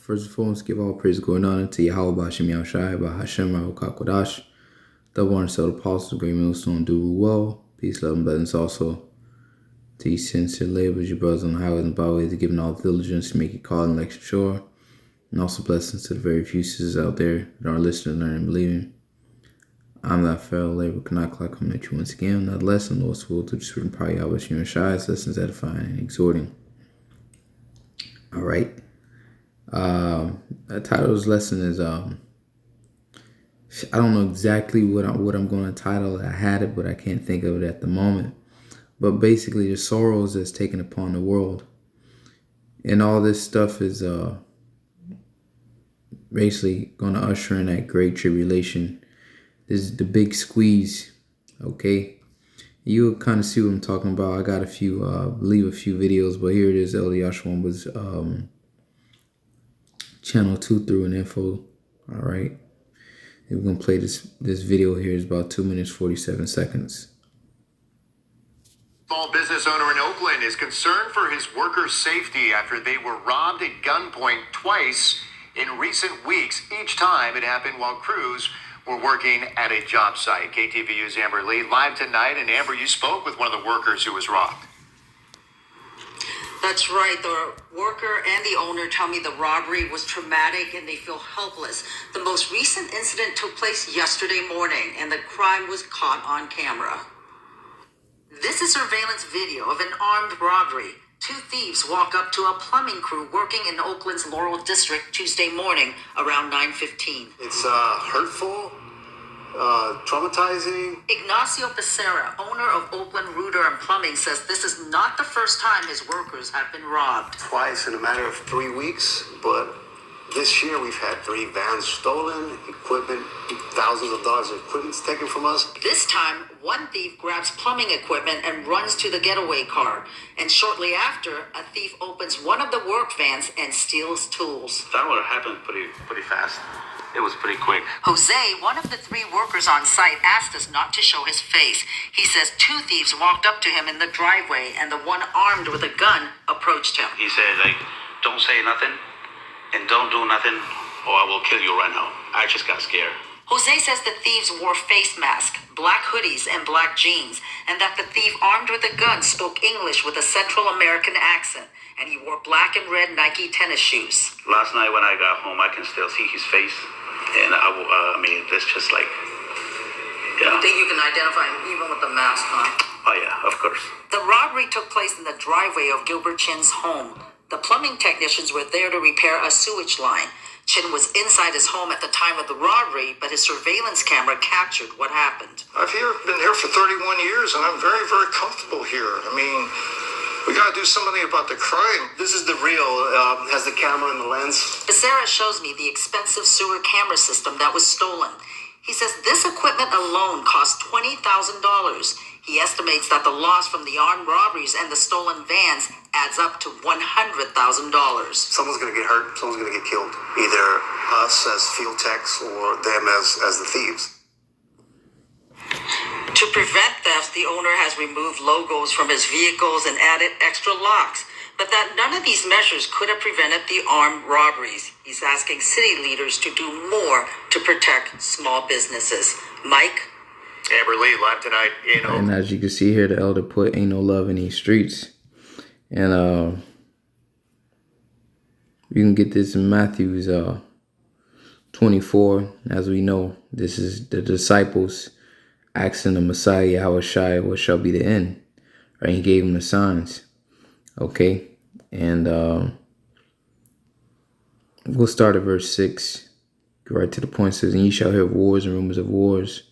First and foremost, give all praise going on to Yahweh Bashim Yahushai, Bahashem Rahukakodash, double honor to the apostles, great millstone, do well. Peace, love, and blessings also to you sincere laborers, your brothers on the highways and byways, giving all diligence to make your call and election sure. And also blessings to the very few sisters out there that are listening, learning, and believing. I'm that fellow laborer, cannot clock coming at you once again. Not lesson, Lord's will, to the certain power, Yahweh Shem Shai's lessons edifying and exhorting. All right. The title of this lesson is I don't know exactly what I'm going to title it. I had it, but I can't think of it at the moment. But basically, the sorrows that's taken upon the world, and all this stuff is basically going to usher in that great tribulation. This is the big squeeze. Okay, you'll kind of see what I'm talking about. I got a few, believe a few videos, but here it is. El Yashwan was channel 2 through an info. All right, and we're gonna play this video here. It's about 2 minutes 47 seconds. Small business owner in Oakland is concerned for his workers' safety after they were robbed at gunpoint twice in recent weeks. Each time it happened while crews were working at a job site. KTVU's Amber Lee live tonight. And Amber, you spoke with one of the workers who was robbed. That's right. The worker and the owner tell me the robbery was traumatic and they feel helpless. The most recent incident took place yesterday morning and the crime was caught on camera. This is surveillance video of an armed robbery. Two thieves walk up to a plumbing crew working in Oakland's Laurel District Tuesday morning around 9:15. It's hurtful, traumatizing. Ignacio Becerra, owner of Oakland Rooter and Plumbing, says this is not the first time his workers have been robbed. Twice in a matter of 3 weeks, but this year we've had 3 vans stolen, equipment, thousands of dollars of equipment taken from us. This time, one thief grabs plumbing equipment and runs to the getaway car. And shortly after, a thief opens one of the work vans and steals tools. That would have happened pretty fast. It was pretty quick. Jose, one of the 3 workers on site, asked us not to show his face. He says 2 thieves walked up to him in the driveway and the one armed with a gun approached him. He said, don't say nothing and don't do nothing or I will kill you right now. I just got scared. Jose says the thieves wore face masks, black hoodies, and black jeans, and that the thief armed with a gun spoke English with a Central American accent, and he wore black and red Nike tennis shoes. Last night when I got home, I can still see his face, and I mean, it's just like, yeah. You think you can identify him even with the mask on? Oh yeah, of course. The robbery took place in the driveway of Gilbert Chin's home. The plumbing technicians were there to repair a sewage line. Chin was inside his home at the time of the robbery, but his surveillance camera captured what happened. I've been here for 31 years, and I'm very, very comfortable here. I mean, we got to do something about the crime. This is the real, has the camera and the lens. Becerra shows me the expensive sewer camera system that was stolen. He says this equipment alone cost $20,000. He estimates that the loss from the armed robberies and the stolen vans adds up to $100,000. Someone's going to get hurt. Someone's going to get killed. Either us as field techs or them as the thieves. To prevent theft, the owner has removed logos from his vehicles and added extra locks. But that none of these measures could have prevented the armed robberies. He's asking city leaders to do more to protect small businesses. Mike? Amber Lee live tonight in Oakland. And as you can see here, the elder put ain't no love in these streets. And you can get this in Matthew's 24. As we know, this is the disciples asking the Messiah, Yahushua, what shall be the end? Right? He gave them the signs. Okay. And we'll start at verse 6. Go right to the point. It says, and ye shall hear of wars and rumors of wars.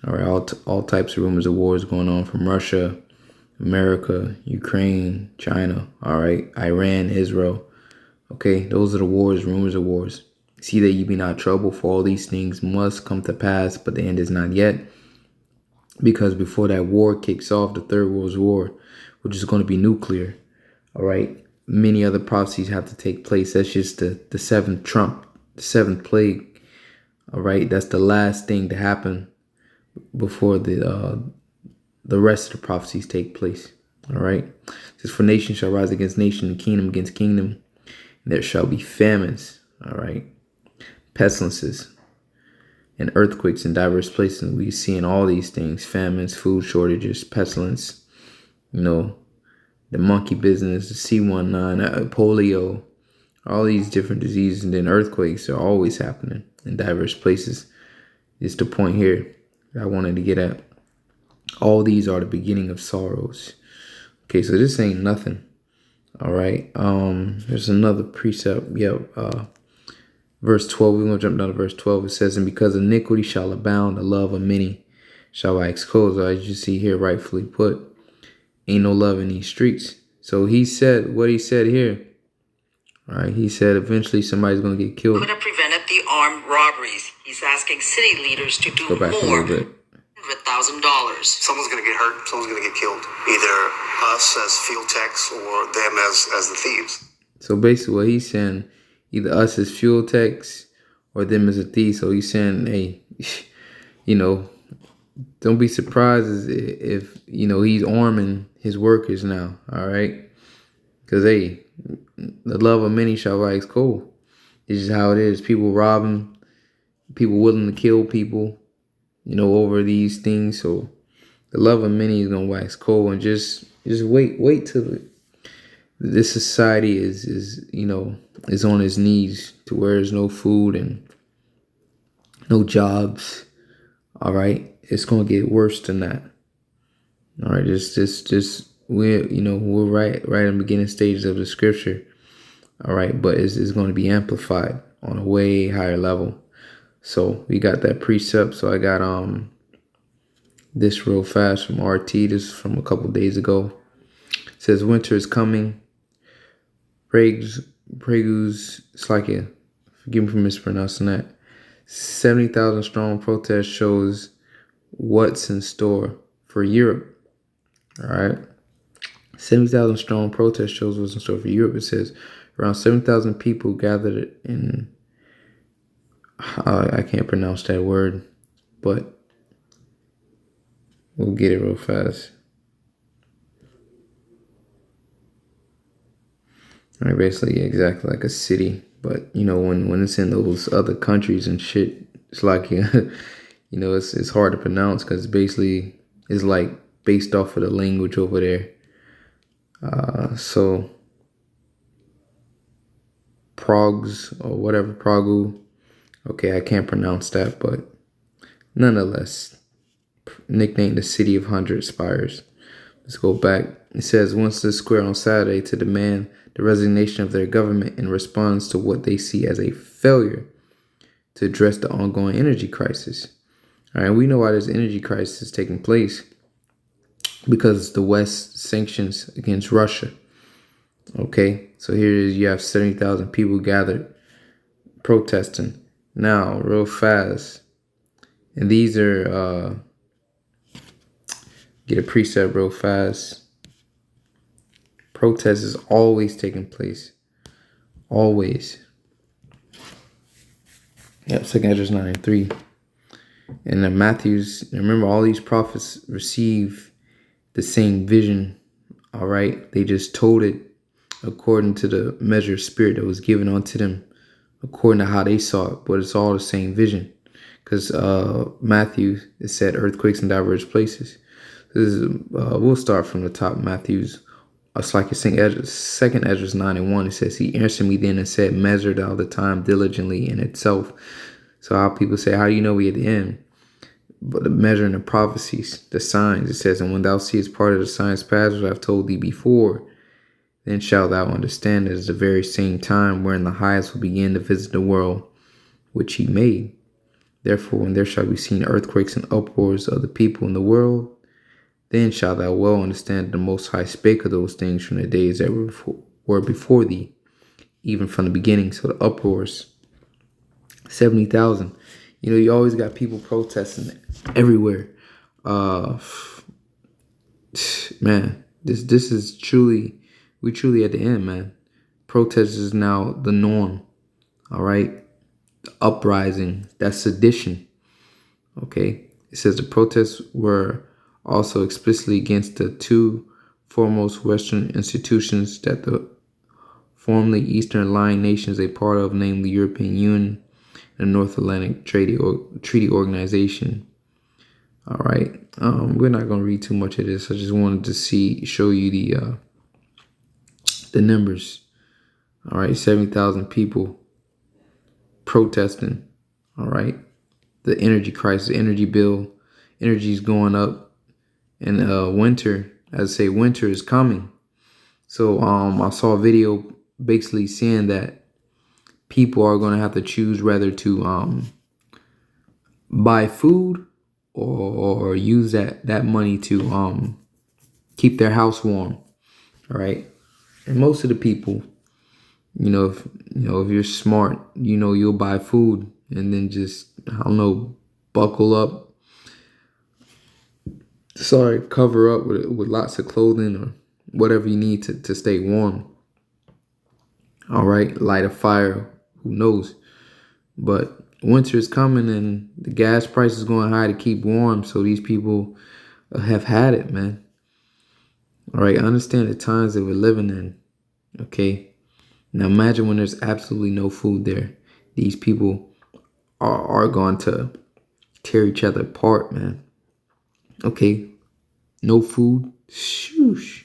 All right, all types of rumors of wars going on from Russia, America, Ukraine, China, all right, Iran, Israel. Okay, those are the wars, rumors of wars. See that ye be not troubled, for all these things must come to pass, but the end is not yet. Because before that war kicks off, the Third World War, which is going to be nuclear, all right, many other prophecies have to take place. That's just the seventh trump, the seventh plague, all right. That's the last thing to happen before the rest of the prophecies take place. All right. It says, for nation shall rise against nation and kingdom against kingdom. And there shall be famines. All right. Pestilences and earthquakes in diverse places. We seeing all these things: famines, food shortages, pestilence. You know, the monkey business, the C19, polio, all these different diseases, and then earthquakes are always happening in diverse places. It's the point here that I wanted to get at. All these are the beginning of sorrows. Okay, so this ain't nothing. All right. There's another precept. Verse 12. We're gonna jump down to verse 12. It says, "And because iniquity shall abound, the love of many shall wax cold." So as you see here, rightfully put, ain't no love in these streets. So he said what he said here. All right. He said eventually somebody's gonna get killed. Could have prevented the armed robberies. He's asking city leaders to do Go back more. a little bit. $100,000. Someone's going to get hurt. Someone's going to get killed. Either us as field techs or them as the thieves. So basically what he's saying, either us as fuel techs or them as a thief. So he's saying, hey, you know, don't be surprised if you know, he's arming his workers now. All right. Because, hey, the love of many shall wax cold. It's just how it is. People robbing, people willing to kill people, you know, over these things. So the love of many is gonna wax cold, and just wait till this society is you know, is on its knees to where there's no food and no jobs. All right, it's gonna get worse than that. All right, just we're, you know, we're right in the beginning stages of the scripture. All right, but it's going to be amplified on a way higher level. So we got that precept. So I got this real fast from RT. This is from a couple days ago. It says, "Winter is coming. Prague's Slovakia." Forgive me for mispronouncing that. 70,000 strong protest shows what's in store for Europe. All right. 70,000 strong protest shows what's in store for Europe. It says around 7,000 people gathered in, I can't pronounce that word, but we'll get it real fast. All right, basically, exactly like a city. But, you know, when it's in those other countries and shit, it's like, you know, it's hard to pronounce because basically it's like based off of the language over there. So Progs or whatever, Pragu. Okay, I can't pronounce that, but nonetheless, nicknamed the City of 100 Spires. Let's go back. It says, once the square on Saturday to demand the resignation of their government in response to what they see as a failure to address the ongoing energy crisis. All right, we know why this energy crisis is taking place. Because the West sanctions against Russia. Okay, so here it is. You have 70,000 people gathered protesting. Now, real fast. And these are, get a precept real fast. Protest is always taking place. Always. Yep, 2 Ezra 9:3. And then Matthew's, remember all these prophets receive the same vision. All right, they just told it according to the measure of spirit that was given unto them, according to how they saw it. But it's all the same vision, because Matthew, it said earthquakes in diverse places. This is we'll start from the top. Matthew's, it's like it's saying 2 Ezra 9:1. It says, "He answered me then and said, measure thou the time diligently in itself." So how people say, how do you know we at the end? But the measuring the prophecies, the signs, it says, "And when thou seest part of the signs past which I have told thee before, then shalt thou understand that it is the very same time wherein the highest will begin to visit the world which he made. Therefore, when there shall be seen earthquakes and uproars of the people in the world, then shalt thou well understand that the Most High spake of those things from the days that were before thee, even from the beginning." So the uproars, 70,000. You know, you always got people protesting everywhere. Man, this is truly, we truly at the end, man. Protest is now the norm. All right. The uprising, that's sedition. Okay. It says the protests were also explicitly against the two foremost Western institutions that the formerly Eastern Alliance nations a part of, namely European Union and the North Atlantic Treaty Organization. All right, we're not gonna read too much of this. I just wanted to show you the numbers. All right, 70,000 people protesting. All right, the energy crisis, the energy bill, energy is going up, and winter, as I say, winter is coming. So I saw a video basically saying that people are going to have to choose whether to buy food or use that money to keep their house warm. All right, and most of the people, if you're smart, you'll buy food and then just, I don't know, buckle up. Cover up with lots of clothing or whatever you need to stay warm. All right, light a fire, who knows? But winter is coming and the gas price is going high to keep warm. So these people have had it, man. All right, I understand the times that we're living in. Okay, now imagine when there's absolutely no food there. These people are going to tear each other apart, man. Okay, no food, shoosh.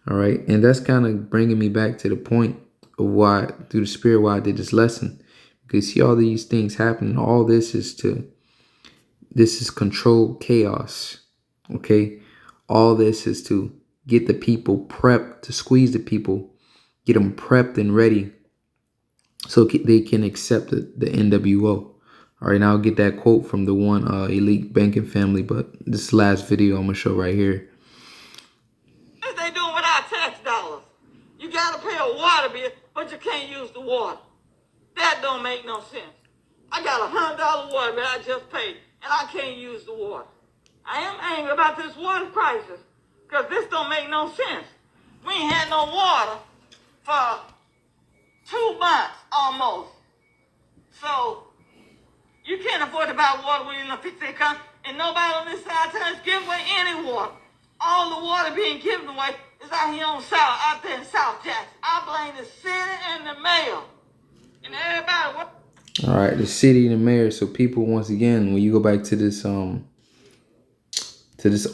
All right, and that's kind of bringing me back to the point of why, through the spirit, why I did this lesson. Because see all these things happening, all this is controlled chaos. Okay, all this is to get the people prepped, to squeeze the people, get them prepped and ready so they can accept the NWO. All right, now I'll get that quote from the one elite banking family, but this last video I'm gonna show right here. What they doing with our tax dollars? You gotta pay a water bill, but you can't use the water. That don't make no sense. I got $100 water bill I just paid, and I can't use the water. I am angry about this water crisis, because this don't make no sense. We ain't had no water for 2 months almost. So you can't afford to buy water when you're in a fix that come, and nobody on this side of town is giving away any water. All the water being given away is out here out there in South Jackson. I blame the city and the mayor. And everybody. All right, the city and the mayor. So people, once again, when you go back to this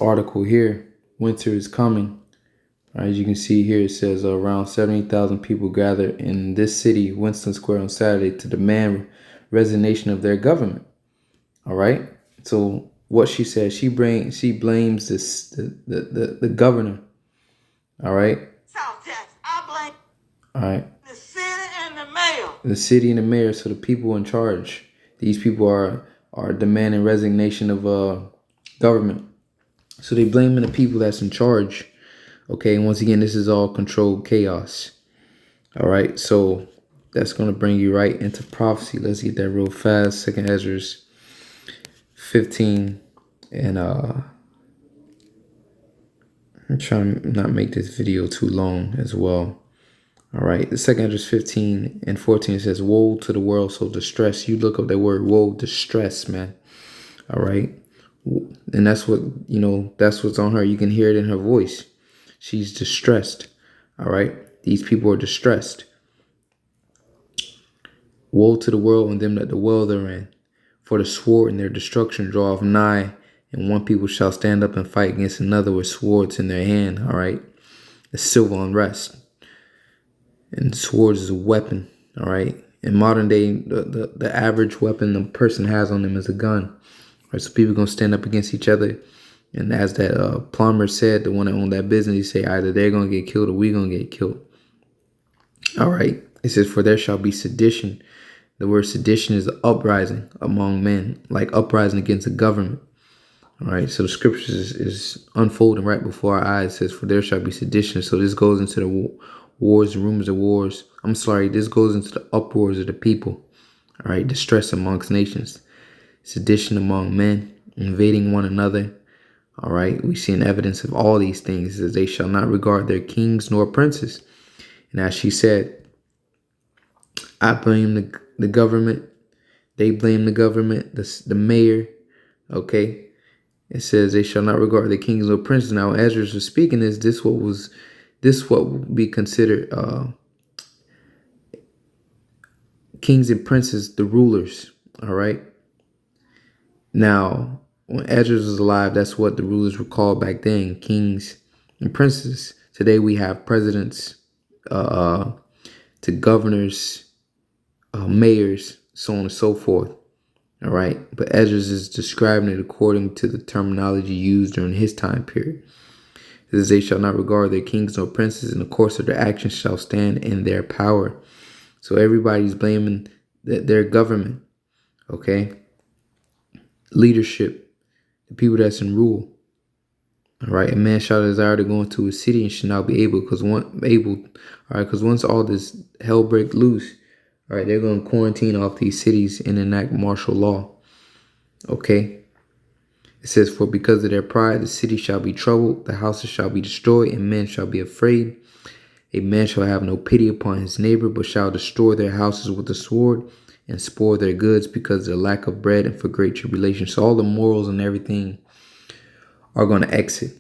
article here, winter is coming. As you can see here, it says around 70,000 people gathered in this city, Winston Square, on Saturday to demand resignation of their government. All right. So what she says, she blames the governor. All right. South Jackson. I blame. All right. The city and the mayor. The city and the mayor. So the people in charge. These people are demanding resignation of government. So they blaming the people that's in charge. Okay, and once again, this is all controlled chaos. All right, so that's going to bring you right into prophecy. Let's get that real fast. 2nd Ezra 15. And I'm trying to not make this video too long as well. All right, the 2nd Ezra 15 and 14 says, woe to the world so distressed. You look up that word, woe, distress, man. All right, and that's what, that's what's on her. You can hear it in her voice. She's distressed. All right. These people are distressed. Woe to the world and them that dwell therein. For the sword and their destruction draweth nigh, and one people shall stand up and fight against another with swords in their hand. All right. The civil unrest. And swords is a weapon. All right. In modern day, the average weapon a person has on them is a gun. All right. So people are going to stand up against each other. And as that plumber said, the one that owned that business, he say either they're going to get killed or we're going to get killed. All right. It says, for there shall be sedition. The word sedition is an uprising among men, like uprising against the government. All right. So the scriptures is unfolding right before our eyes. It says, for there shall be sedition. So this goes into the wars, rumors of wars. I'm sorry. This goes into the uproars of the people. All right. Distress amongst nations. Sedition among men, invading one another. All right, we see an evidence of all these things, as they shall not regard their kings nor princes. And as she said, I blame the government. They blame the government, the mayor. Okay, it says they shall not regard their kings nor princes. Now, Ezra was speaking this what would be considered kings and princes, the rulers. All right. Now, when Ezra was alive, that's what the rulers were called back then, kings and princes. Today we have presidents, to governors, mayors, so on and so forth. All right. But Ezra is describing it according to the terminology used during his time period. It says, they shall not regard their kings nor princes, and the course of their actions shall stand in their power. So everybody's blaming their government, okay? Leadership, the people that's in rule. All right, a man shall desire to go into a city and should not be able, because once all this hell break loose, all right, they're going to quarantine off these cities and enact martial law. Okay. It says, for because of their pride, the city shall be troubled, the houses shall be destroyed, and men shall be afraid. A man shall have no pity upon his neighbor, but shall destroy their houses with the sword and spoil their goods because of the lack of bread and for great tribulation. So all the morals and everything are going to exit.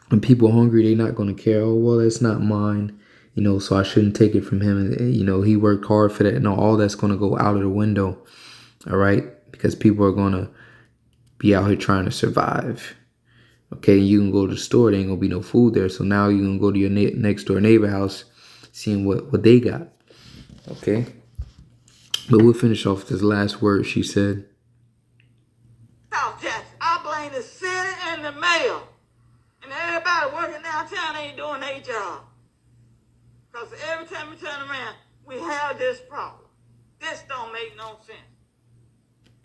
When people are hungry, they're not going to care. Oh, well, it's not mine, so I shouldn't take it from him. He worked hard for that. No, all that's going to go out of the window. All right. Because people are going to be out here trying to survive. Okay, you can go to the store, there ain't gonna be no food there. So now you can go to your next door neighbor house, seeing what they got. Okay, but we'll finish off this last word she said. South Jackson, I blame the city and the mayor. And everybody working downtown ain't doing their job. Because every time we turn around, we have this problem. This don't make no sense.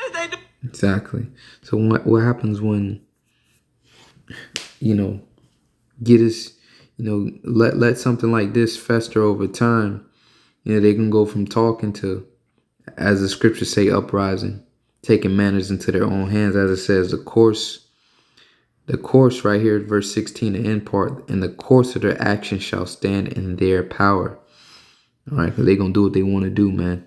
Yes, they do. Exactly. So what happens when, get us, let something like this fester over time. They can go from talking to, as the scriptures say, uprising, taking matters into their own hands. As it says, the course right here, verse 16, the end part, and the course of their action shall stand in their power. All right, because they're going to do what they want to do, man.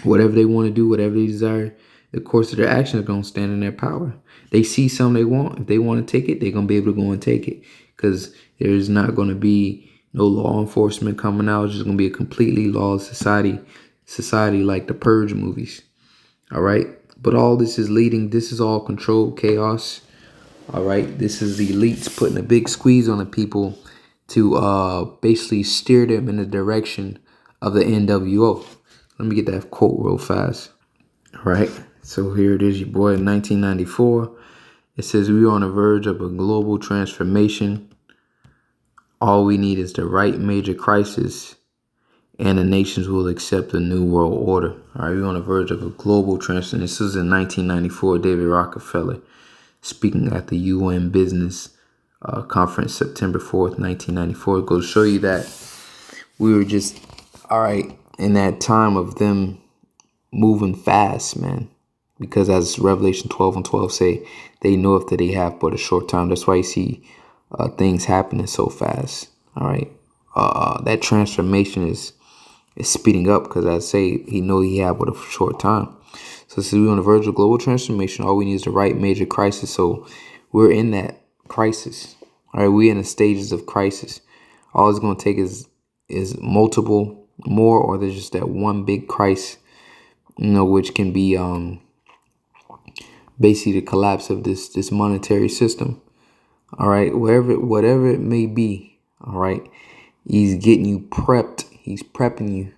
Whatever they want to do, whatever they desire, the course of their action is going to stand in their power. They see something they want. If they want to take it, they're going to be able to go and take it. Because there's not going to be no law enforcement coming out. It's just going to be a completely lawless society like the Purge movies. All right. But all this is all controlled chaos. All right. This is the elites putting a big squeeze on the people to basically steer them in the direction of the NWO. Let me get that quote real fast. All right. So here it is, your boy, in 1994. It says, we are on the verge of a global transformation. All we need is the right major crisis, and the nations will accept a new world order. All right, we're on the verge of a global transformation. This is in 1994, David Rockefeller speaking at the UN Business Conference, September 4th, 1994. It goes to show you that we were just, all right, in that time of them moving fast, man. Because as Revelation 12 and 12 say, they know if that they have but a short time. That's why you see things happening so fast. All right. That transformation is speeding up because I say he know he have but a short time. So since we're on the verge of global transformation, all we need is the right major crisis. So we're in that crisis. All right. We're in the stages of crisis. All it's going to take is multiple more, or there's just that one big crisis, which can be basically the collapse of this monetary system. All right, whatever it may be. All right, he's getting you prepped. He's prepping you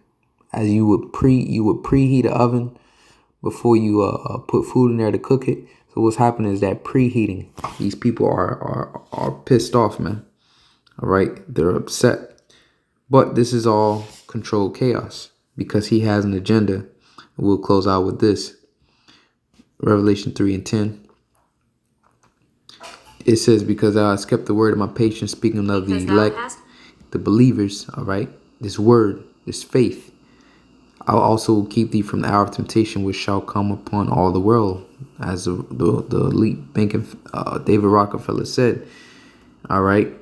as you would preheat an oven before you put food in there to cook it. So what's happening is that preheating. These people are pissed off, man. All right, they're upset. But this is all controlled chaos because he has an agenda. We'll close out with this. Revelation 3 and 10. It says, because I has kept the word of my patience, speaking of the elect, the believers, all right, this word, this faith, I'll also keep thee from the hour of temptation, which shall come upon all the world, as the elite banking David Rockefeller said. All right,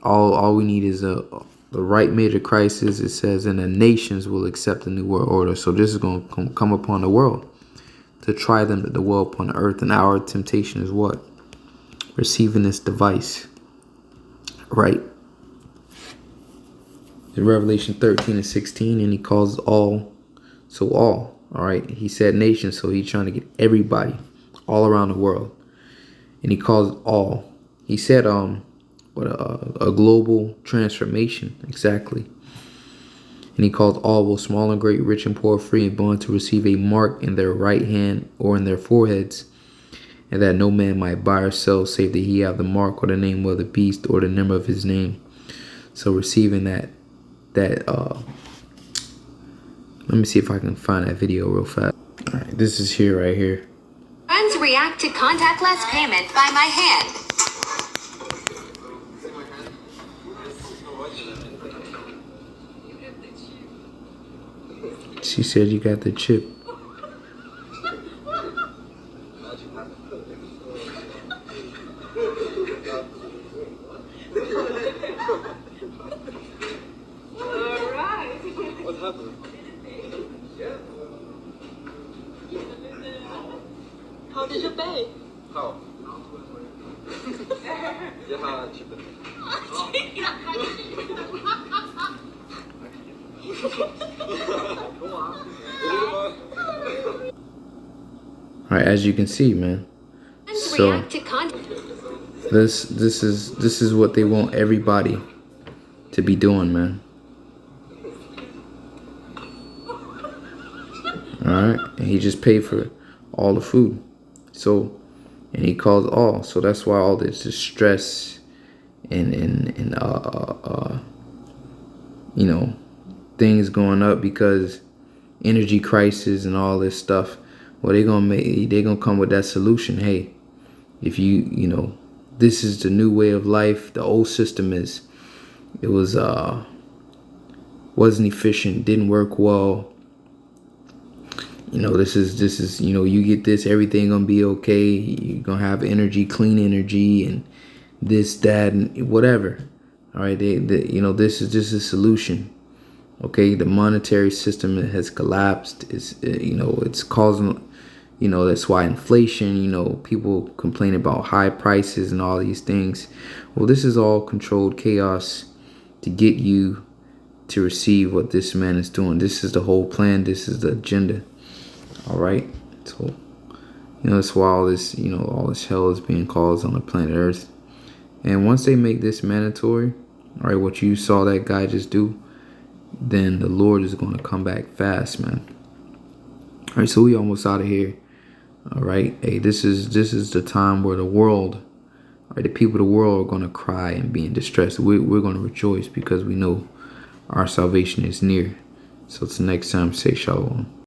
all we need is the right major crisis. It says, and the nations will accept the new world order. So this is going to come upon the world to try them the world upon the earth. And our temptation is what? Receiving this device, right? Revelation 13 and 16, and he calls all. So all right. He said nation, so he's trying to get everybody all around the world, and he calls all. He said what a global transformation exactly. And he called all, both small and great, rich and poor, free and bond, to receive a mark in their right hand or in their foreheads, and that no man might buy or sell save that he have the mark or the name of the beast or the number of his name. So receiving that let me see if I can find that video real fast. All right, this is here right here. Friends react to contactless payment by my hand. She said you got the chip. How did you pay? How? All right, as you can see, man. So this is what they want everybody to be doing, man. All right, and he just paid for all the food. So, and he calls all. So that's why all this is stress and you know, things going up because energy crisis and all this stuff. Well, they're gonna come with that solution. Hey, if you know, this is the new way of life. The old system wasn't efficient, didn't work well. You know, this is you know, you get this, everything gonna be okay. You're gonna have energy, clean energy, and this, that, and whatever. All right, you know, this is just a solution. Okay, the monetary system has collapsed. It's you know, it's causing, you know, that's why inflation. You know, people complain about high prices and all these things. Well, this is all controlled chaos to get you to receive what this man is doing. This is the whole plan. This is the agenda. All right, so you know, that's why all this, you know, all this hell is being caused on the planet Earth. And once they make this mandatory, all right, what you saw that guy just do, then the Lord is going to come back fast, man. All right, so we almost out of here. All right, hey, this is the time where the world, all right, the people of the world are going to cry and be in distress. We're going to rejoice because we know our salvation is near. So till next time, say shalom.